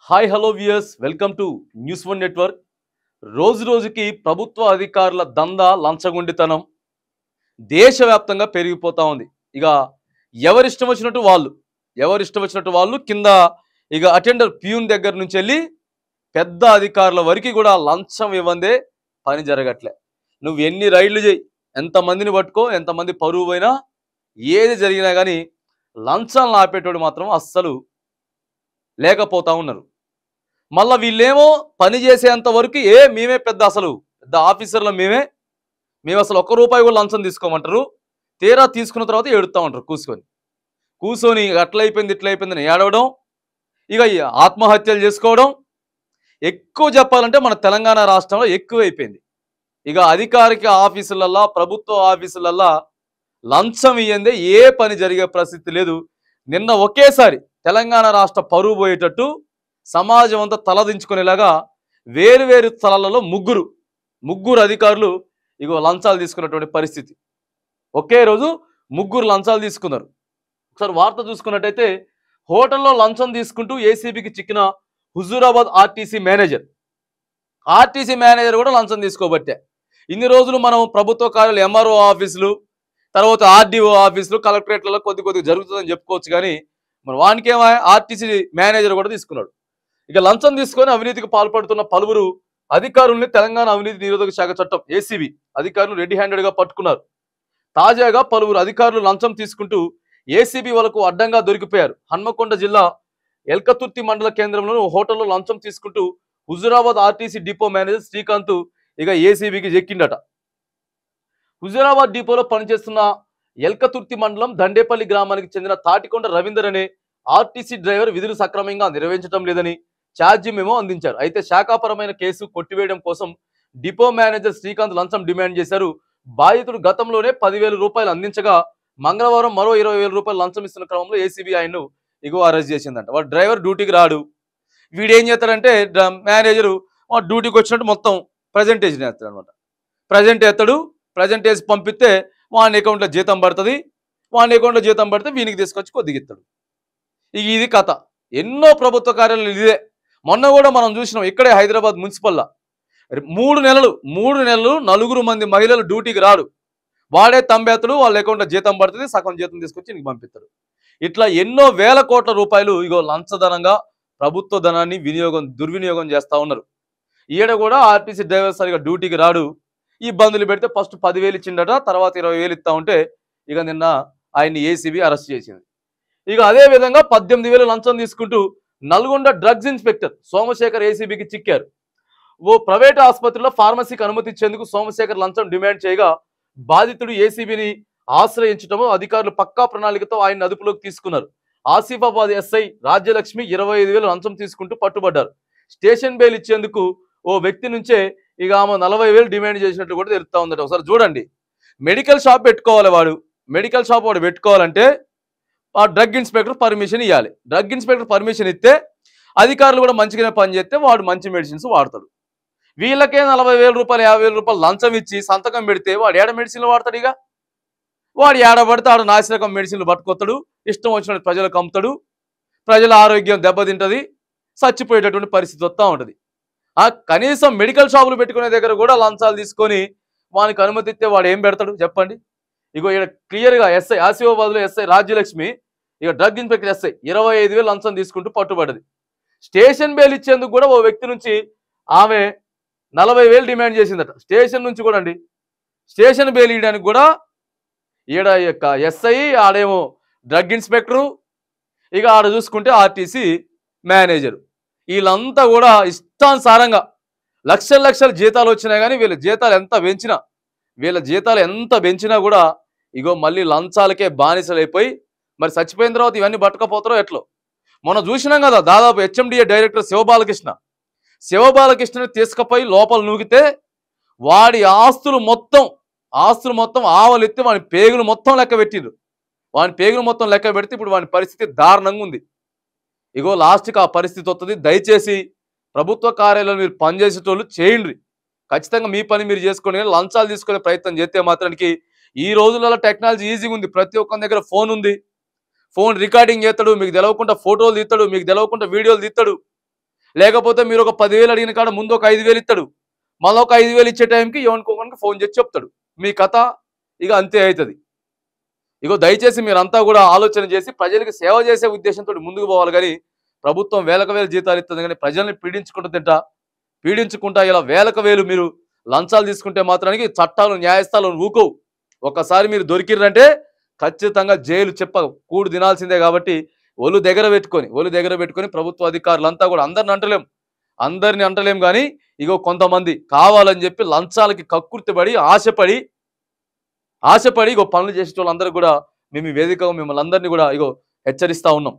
Hi hello viewers welcome to news one network. రోజు రోజుకి ప్రభుత్వ అధికారుల దందా లంచగొండితనం దేశవ్యాప్తంగా పెరిగిపోతా ఉంది. ఇక ఎవరిష్టం వచ్చినట్టు వాళ్ళు కింద ఇక అటెండర్ ప్యూన్ దగ్గర నుంచి వెళ్ళి పెద్ద అధికారుల వరకు కూడా లంచం ఇవ్వందే పని జరగట్లే. నువ్వు ఎన్ని రైళ్లు చేయి, ఎంతమందిని పట్టుకో, ఎంతమంది పరువు పోయినా, ఏది జరిగినా కానీ లంచాలను ఆపేటోడు మాత్రం అస్సలు లేకపోతా ఉన్నారు. మళ్ళీ వీళ్ళేమో పని చేసేంత వరకు మేమే పెద్ద ఆఫీసర్లు, మేము అసలు ఒక్క రూపాయి కూడా లంచం తీసుకోమంటారు. తీరా తీసుకున్న తర్వాత ఏడుస్తూ ఉంటారు కూర్చొని అట్లయిపోయింది ఇట్లయిపోయిందని ఏడవడం, ఇక ఆత్మహత్యలు చేసుకోవడం. ఎక్కువ చెప్పాలంటే మన తెలంగాణ రాష్ట్రంలో ఎక్కువైపోయింది. ఇక అధికారిక ఆఫీసులల్లా, ప్రభుత్వ ఆఫీసులల్లా లంచం ఇయ్యందే ఏ పని జరిగే పరిస్థితి లేదు. నిన్న ఒకేసారి తెలంగాణ రాష్ట్ర పరువు పోయేటట్టు సమాజం అంతా తలదించుకునేలాగా వేరు స్థలాలలో ముగ్గురు అధికారులు ఇగో లంచాలు తీసుకున్నటువంటి పరిస్థితి. ఒకే రోజు ముగ్గురు లంచాలు తీసుకున్నారు. ఒకసారి వార్త చూసుకున్నట్టయితే, హోటల్లో లంచం తీసుకుంటూ ఏసీబీకి చిక్కిన హుజూరాబాద్ ఆర్టీసీ మేనేజర్ కూడా లంచం తీసుకోబట్టే. ఇన్ని రోజులు మనం ప్రభుత్వ కార్యాలయాలు, ఎంఆర్ఓ ఆఫీసులు, తర్వాత ఆర్డీఓ ఆఫీసులు, కలెక్టరేట్లలో కొద్ది జరుగుతుందని చెప్పుకోవచ్చు. కానీ మరి వానికేమో ఆర్టీసీ మేనేజర్ కూడా తీసుకున్నాడు. ఇక లంచం తీసుకొని అవినీతికి పాల్పడుతున్న పలువురు అధికారుల్ని తెలంగాణ అవినీతి నిరోధక శాఖ చట్టం ఏసీబీ అధికారులు రెడీ హ్యాండెడ్గా పట్టుకున్నారు. తాజాగా పలువురు అధికారులు లంచం తీసుకుంటూ ఏసీబీ వాళ్ళకు అడ్డంగా దొరికిపోయారు. హన్మకొండ జిల్లా ఎల్కతుర్తి మండల కేంద్రంలో హోటల్లో లంచం తీసుకుంటూ Huzurabad RTC depot manager Srikanth ఇక ఏసీబీకి చెక్కిండట. హుజూరాబాద్ డిపోలో పనిచేస్తున్న ఎల్కతుర్తి మండలం దండేపల్లి గ్రామానికి చెందిన తాటికొండ రవీందర్ అనే ఆర్టీసీ డ్రైవర్ విధులు సక్రమంగా నిర్వహించడం లేదని ఛార్జీ మెమో అందించారు. అయితే శాఖాపరమైన కేసు కొట్టివేయడం కోసం డిపో మేనేజర్ శ్రీకాంత్ లంచం డిమాండ్ చేశారు. బాధితుడు గతంలోనే 10,000 రూపాయలు అందించగా మంగళవారం మరో 20,000 రూపాయలు లంచం ఇస్తున్న క్రమంలో ఏసీబీ ఆయన్ను అరెస్ట్ చేసిందంట. వాడు డ్రైవర్ డ్యూటీకి రాడు. వీడేం చేస్తాడంటే మేనేజరు డ్యూటీకి వచ్చినట్టు మొత్తం ప్రజెంటేషన్ వేస్తాడు అనమాట. ప్రజెంట్ వేసి పంపిస్తే వాని అకౌంట్లో జీతం పడుతుంది. వీనికి తీసుకొచ్చి కొద్దిగిస్తాడు. ఇది కథ. ఎన్నో ప్రభుత్వ కార్యాలయాలు ఇదే. మొన్న కూడా మనం చూసినాం, ఇక్కడే హైదరాబాద్ మున్సిపల్లా 3 నెలలు 4 మంది మహిళలు డ్యూటీకి రాడు. వాడే తంబేతడు, వాళ్ళ అకౌంట్లో జీతం పడుతుంది, సగం జీతం తీసుకొచ్చి నీకు పంపిస్తాడు. ఇట్లా ఎన్నో వేల కోట్ల రూపాయలు లంచధనంగా ప్రభుత్వ ధనాన్ని దుర్వినియోగం చేస్తూ ఉన్నారు. ఈడ కూడా ఆర్టీసీ డ్రైవర్ సరిగా డ్యూటీకి రాడు. ఇబ్బందులు పెడితే ఫస్ట్ 10,000 ఇచ్చిండట, తర్వాత 20,000 ఇస్తా ఉంటే ఇక నిన్న ఆయన్ని ఏసీబీ అరెస్ట్ చేసింది. ఇక అదే విధంగా 18,000 లంచం తీసుకుంటూ నల్గొండ డ్రగ్స్ ఇన్స్పెక్టర్ సోమశేఖర్ ఏసీబీకి చిక్కారు. ఓ ప్రైవేట్ ఆసుపత్రిలో ఫార్మసీకి అనుమతి ఇచ్చేందుకు సోమశేఖర్ లంచం డిమాండ్ చేయగా బాధితుడు ఏసీబీని ఆశ్రయించడం, అధికారులు పక్కా ప్రణాళికతో ఆయన అదుపులోకి తీసుకున్నారు. ఆసిఫాబాద్ ఎస్ఐ రాజ్యలక్ష్మి 25,000 లంచం తీసుకుంటూ పట్టుబడ్డారు. స్టేషన్ బెయిల్ ఇచ్చేందుకు ఓ వ్యక్తి నుంచే ఇక ఆమె 40,000 డిమాండ్ చేసినట్లు కూడా తెలుస్తా ఉందట. ఒకసారి చూడండి, మెడికల్ షాప్ వాడు పెట్టుకోవాలంటే ఆ డ్రగ్ ఇన్స్పెక్టర్ పర్మిషన్ ఇవ్వాలి. డ్రగ్ ఇన్స్పెక్టర్ పర్మిషన్ ఇస్తే అధికారులు కూడా మంచిగానే పనిచేస్తే వాడు మంచి మెడిసిన్స్ వాడతాడు. వీళ్ళకే 40,000 రూపాయలు 50,000 రూపాయలు లంచం ఇచ్చి సంతకం పెడితే వాడు ఏడ మెడిసిన్లు వాడతాడు. ఇక వాడు ఏడబడితే ఆడ నాసిరకం మెడిసిన్లు పట్టుకొస్తాడు, ఇష్టం వచ్చినట్టు ప్రజలకు అమ్ముతాడు, ప్రజల ఆరోగ్యం దెబ్బతింటుంది, చచ్చిపోయేటటువంటి పరిస్థితి వస్తూ ఉంటుంది. కనీసం మెడికల్ షాపులు పెట్టుకునే దగ్గర కూడా లంచాలు తీసుకొని వానికి అనుమతి ఇస్తే వాడు ఏం పెడతాడు చెప్పండి. ఇక్కడ క్లియర్గా ఎస్ఐ ఆసిఫాబాద్లో ఎస్ఐ రాజ్యలక్ష్మి ఇక డ్రగ్ ఇన్స్పెక్టర్ ఎస్ఐ 25,000 లంచం తీసుకుంటూ పట్టుబడ్డది. స్టేషన్ బెయిల్ ఇచ్చేందుకు కూడా ఓ వ్యక్తి నుంచి ఆమె 40,000 డిమాండ్ చేసిందట. స్టేషన్ నుంచి కూడా స్టేషన్ బెయిల్ ఇవ్వడానికి కూడా ఈడ ఎస్ఐ, ఆడేమో డ్రగ్ ఇన్స్పెక్టరు, ఇక ఆడ చూసుకుంటే ఆర్టీసీ మేనేజరు, వీళ్ళంతా కూడా ఇష్టానుసారంగా లక్షల జీతాలు వచ్చినా కానీ వీళ్ళ జీతాలు ఎంత పెంచినా కూడా మళ్ళీ లంచాలకే బానిసలైపోయి మరి చచ్చిపోయిన తర్వాత ఇవన్నీ పట్టుకపోతారో ఎట్లో. మనం చూసినాం కదా, దాదాపు హెచ్ఎండిఏ డైరెక్టర్ శివబాలకృష్ణని తీసుకుపోయి లోపల నూగితే వాడి ఆస్తులు మొత్తం ఆవలెత్తి వాడి పేగులు మొత్తం లెక్క పెట్టిండ్రు. ఇప్పుడు వాడి పరిస్థితి దారుణంగా ఉంది. లాస్ట్కి ఆ పరిస్థితి వస్తుంది. దయచేసి ప్రభుత్వ కార్యాలయాలు మీరు పనిచేసేటోళ్ళు చేయండి. ఖచ్చితంగా మీ పని మీరు చేసుకొని లంచాలు తీసుకునే ప్రయత్నం చేస్తే మాత్రానికి ఈ రోజులలో టెక్నాలజీ ఈజీగా ఉంది. ప్రతి ఒక్కరి దగ్గర ఫోన్ ఉంది. ఫోన్ రికార్డింగ్ చేస్తాడు, మీకు తెలవకుండా ఫోటోలు తీస్తాడు, మీకు తెలవకుండా వీడియోలు తీస్తాడు. లేకపోతే మీరు ఒక 10,000 అడిగిన కాడ ముందు ఒక 5,000 ఇస్తాడు, మళ్ళీ ఒక 5,000 ఇచ్చే టైంకి ఎవరికొకరికి ఫోన్ చేసి చెప్తాడు. మీ కథ ఇక అంతే అవుతుంది. ఇగో దయచేసి మీరంతా కూడా ఆలోచన చేసి ప్రజలకు సేవ చేసే ఉద్దేశంతో ముందుకు పోవాలి. కానీ ప్రభుత్వం వేలకు వేలు జీతాలు ఇస్తుంది, కానీ ప్రజల్ని పీడించుకుంటా ఇలా వేలకు వేలు మీరు లంచాలు తీసుకుంటే మాత్రానికి చట్టాలు న్యాయస్థానాలు ఊకోవు. ఒక్కసారి మీరు దొరికిర్రంటే ఖచ్చితంగా జైలు చెప్ప కూడు తినాల్సిందే. కాబట్టి ఒళ్ళు దగ్గర పెట్టుకొని ప్రభుత్వ అధికారులంతా కూడా అందరిని అంటలేం కానీ ఇగో కొంతమంది కావాలని చెప్పి లంచాలకి కక్కుర్తిపడి ఆశపడి ఇగో పనులు చేసే వాళ్ళందరూ కూడా మేము ఈ వేదికగా మిమ్మల్ని అందరినీ కూడా ఇగో హెచ్చరిస్తా ఉన్నాం.